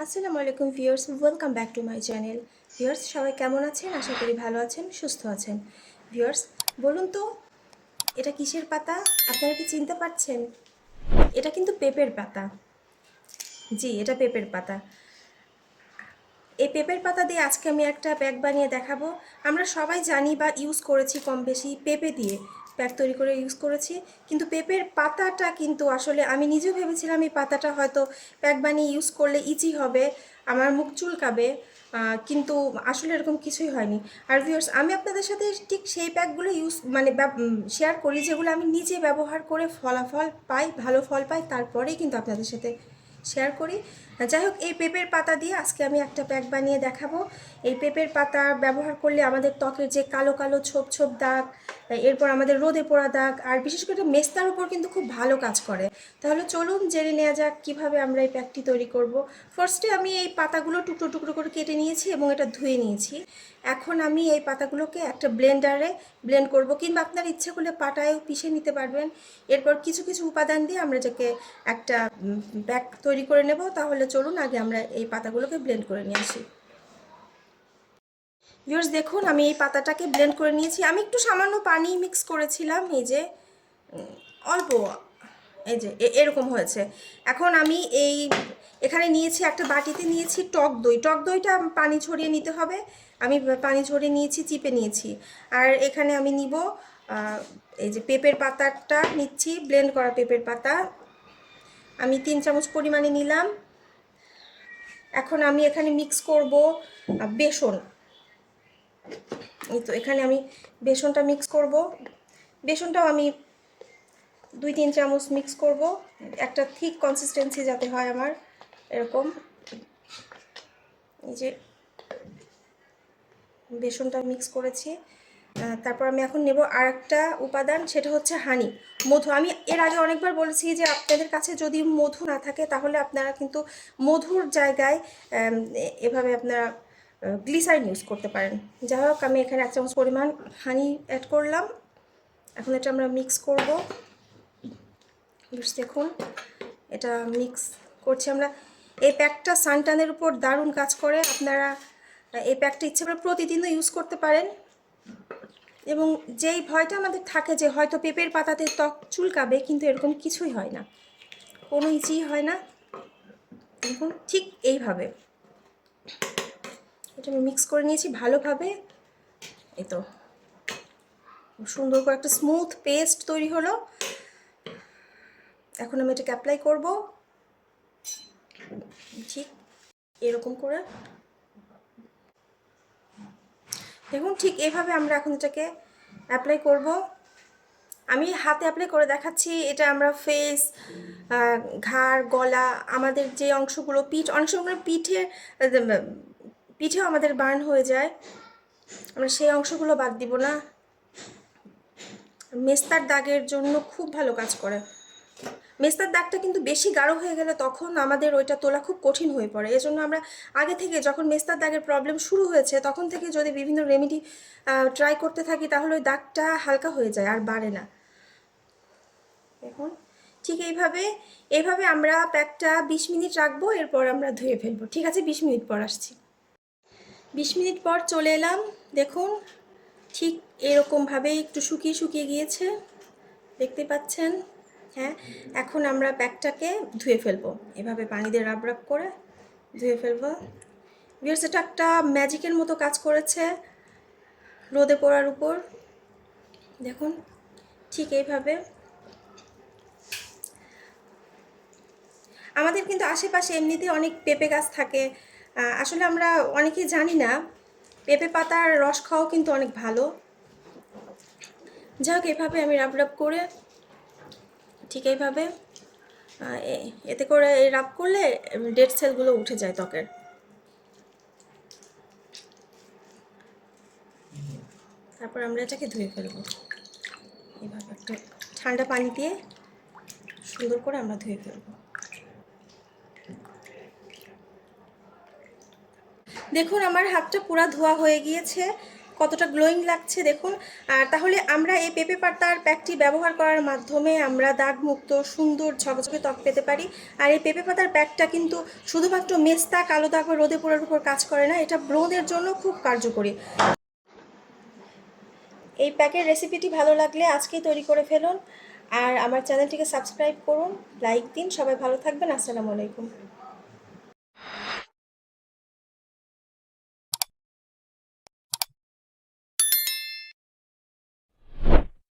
আসসালামু আলাইকুম viewers, welcome back to my channel. Viewers, সবাই কেমন আছেন? আশা করি ভালো আছেন, সুস্থ আছেন। ভিউয়ার্স, বলুন তো এটা কিসের পাতা? আপনারা কি চিনতে পারছেন? এটা কিন্তু পেঁপের পাতা। জি, এটা পেঁপের পাতা। এই পেঁপের পাতা দিয়ে আজকে আমি একটা প্যাক বানিয়ে দেখাবো। আমরা সবাই জানি বা ইউজ করেছি কম বেশি পেঁপে দিয়ে প্যাক তৈরি করে ইউজ করেছি, কিন্তু পেঁপের পাতাটা কিন্তু আসলে আমি নিজেও ভেবেছিলাম এই পাতাটা হয়তো প্যাক বানিয়ে ইউজ করলে ইজি হবে, আমার মুখ চুলকাবে, কিন্তু আসলে এরকম কিছুই হয়নি। আর ভিউয়ার্স, আমি আপনাদের সাথে ঠিক সেই প্যাকগুলো শেয়ার করি যেগুলো আমি নিজে ব্যবহার করে ফলাফল পাই, ভালো ফল পাই, তারপরেই কিন্তু আপনাদের সাথে শেয়ার করি। যাই হোক, এই পেঁপের পাতা দিয়ে আজকে আমি একটা প্যাক বানিয়ে দেখাবো। এই পেঁপের পাতা ব্যবহার করলে আমাদের ত্বকের যে কালো কালো ছোপ ছোপ দাগ, এরপর আমাদের রোদে পোড়া দাগ, আর বিশেষ করে মেস্তার উপর কিন্তু খুব ভালো কাজ করে। তাহলে চলুন জেনে নেওয়া যাক কীভাবে আমরা এই প্যাকটি তৈরি করব। ফার্স্টে আমি এই পাতাগুলো টুকরো টুকরো করে কেটে নিয়েছি এবং এটা ধুয়ে নিয়েছি। এখন আমি এই পাতাগুলোকে একটা ব্লেন্ডারে ব্লেন্ড করব, কিংবা আপনার ইচ্ছে করলে পাটায়ও পিষে নিতে পারবেন। এরপর কিছু কিছু উপাদান দিয়ে আমরা যাকে একটা প্যাক তৈরি করে নেব। তাহলে চলুন আগে আমরা এই পাতাগুলোকে ব্লেন্ড করে নিয়ে আসি। ভিউয়ার্স, দেখুন আমি এই পাতাটাকে ব্লেন্ড করে নিয়েছি। আমি একটু সামান্য পানি মিক্স করেছিলাম, এই যে অল্প, এই যে এরকম হয়েছে। এখন আমি এখানে নিয়েছি, একটা বাটিতে নিয়েছি টক দই। টক দইটা পানি ছড়িয়ে নিতে হবে। আমি পানি ছড়িয়ে নিয়েছি, চিপে নিয়েছি। আর এখানে আমি নিব এই যে পেঁপের পাতাটা নিচ্ছি, ব্লেন্ড করা পেঁপের পাতা আমি 3 চামচ পরিমাণে নিলাম। এখন আমি এখানে মিক্স করব বেসন। এই তো এখানে আমি বেসনটা মিক্স করব। বেসনটাও আমি 2-3 চামচ মিক্স করব, একটা থিক কনসিস্টেন্সি যাতে হয় আমার এরকম। এই যে বেসনটা মিক্স করেছি। তারপর আমি এখন নেব আর একটা উপাদান, সেটা হচ্ছে হানি, মধু। আমি এর আগে অনেকবার বলেছি যে আপনাদের কাছে যদি মধু না থাকে তাহলে আপনারা কিন্তু মধুর জায়গায় এভাবে আপনারা গ্লিসারিন ইউজ করতে পারেন। যাই হোক, আমি এখানে 1 চামচ পরিমাণ হানি অ্যাড করলাম। এখন এটা আমরা মিক্স করব। দেখুন এটা মিক্স করছি আমরা। এই প্যাকটা সানটানের উপর দারুণ কাজ করে। আপনারা এই প্যাকটা ইচ্ছে করে প্রতিদিনও ইউজ করতে পারেন। এবং যেই ভয়টা আমাদের থাকে যে হয়তো পেঁপের পাতাতে ত্বক চুলকাবে, কিন্তু এরকম কিছুই হয় না, কোনো ইচি হয় না। দেখুন ঠিক এইভাবে এটা আমি মিক্স করে নিয়েছি ভালোভাবে। এই তো সুন্দর করে একটা স্মুথ পেস্ট তৈরি হলো। এখন আমি এটাকে অ্যাপ্লাই করব ঠিক এরকম করে। দেখুন ঠিক এইভাবে আমরা এখন এটাকে অ্যাপ্লাই করব। আমি হাতে অ্যাপ্লাই করে দেখাচ্ছি। এটা আমরা ফেস, ঘাড়, গলা, আমাদের যে অংশগুলো অনেক সময় পিঠেও আমাদের বার্ন হয়ে যায়, আমরা সেই অংশগুলো বাদ দিব না। মেস্তার দাগের জন্য খুব ভালো কাজ করে। মেস্তার দাগটা কিন্তু বেশি গাঢ় হয়ে গেলে তখন আমাদের ওইটা তোলা খুব কঠিন হয়ে পড়ে। এজন্য আমরা আগে থেকে, যখন মেস্তার দাগের প্রবলেম শুরু হয়েছে তখন থেকে যদি বিভিন্ন রেমেডি ট্রাই করতে থাকি তাহলে ওই দাগটা হালকা হয়ে যায়, আর বাড়ে না। এখন ঠিক এইভাবে আমরা প্যাকটা 20 মিনিট রাখবো, এরপর আমরা ধুয়ে ফেলবো। ঠিক আছে, 20 মিনিট পর আসছি। 20 মিনিট পর চলে এলাম। দেখুন ঠিক এরকমভাবে একটু শুকিয়ে শুকিয়ে গিয়েছে, দেখতে পাচ্ছেন। হ্যাঁ, এখন আমরা প্যাকটাকে ধুয়ে ফেলবো, এভাবে পানি দিয়ে রাব রাব করে ধুয়ে ফেলবো। ভিউয়ার্স, এটা একটা ম্যাজিকের মতো কাজ করেছে রোদে পোড়ার উপর। দেখুন ঠিক এইভাবে। আমাদের কিন্তু আশেপাশে এমনিতে অনেক পেঁপে গাছ থাকে, আসলে আমরা অনেকেই জানি না পেঁপে পাতার রস খাওয়াও কিন্তু অনেক ভালো। যাই হোক, এভাবে আমি রাব রাব করে ঠিক এইভাবে, এতে করে এই রাব করলে ডেড সেলগুলো উঠে যায় ত্বকের। তারপর আমরা এটাকে ধুয়ে ফেলবো এইভাবে, একটা ঠান্ডা পানি দিয়ে সুন্দর করে আমরা ধুয়ে ফেলবো। দেখুন আমার হাতটা পুরো ধোয়া হয়ে গিয়েছে। কতটা গ্লোয়িং লাগছে দেখুন। আর তাহলে আমরা এই পেঁপে পাতার প্যাকটি ব্যবহার করার মাধ্যমে আমরা দাগমুক্ত সুন্দর ঝকঝকে ত্বক পেতে পারি। আর এই পেঁপে পাতার প্যাকটা কিন্তু শুধুমাত্র মেস্তা, কালো দাগ বা রোদে পোড়ার উপর কাজ করে না, এটা ব্রণের জন্য খুব কার্যকরী। এই প্যাকের রেসিপিটি ভালো লাগলে আজকেই তৈরি করে ফেলুন। আর আমার চ্যানেলটিকে সাবস্ক্রাইব করুন, লাইক দিন। সবাই ভালো থাকবেন। আসসালামু আলাইকুম।